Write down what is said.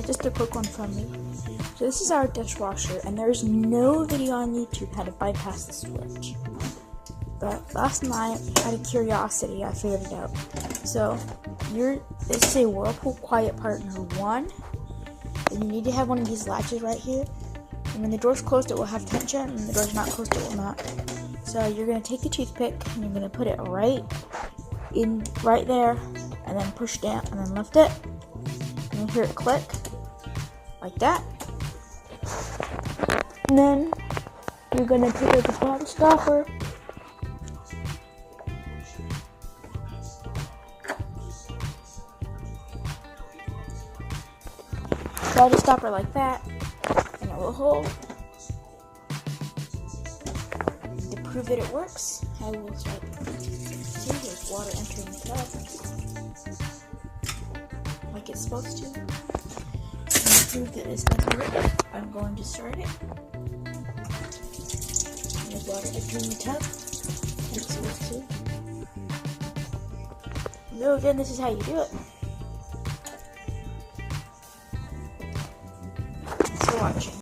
Just a quick one from me. So this is our dishwasher, and there's no video on YouTube how to bypass the switch. But last night, out of curiosity, I figured it out. So this is a Whirlpool Quiet Partner 1, and you need to have one of these latches right here. And when the door's closed, it will have tension, and when the door's not closed, it will not. So you're gonna take the toothpick and you're gonna put it right there, and then push down, and then lift it. And you hear it click, like that. And then you're gonna pick up the bottle stopper. Try to stop her like that, and it will hold. To prove that it works, I will start. See, there's water entering the tub, like it's supposed to. And to prove that it's going to work, I'm going to start it. And there's water entering the tub, like it's supposed to. So again, this is how you do it. Watching.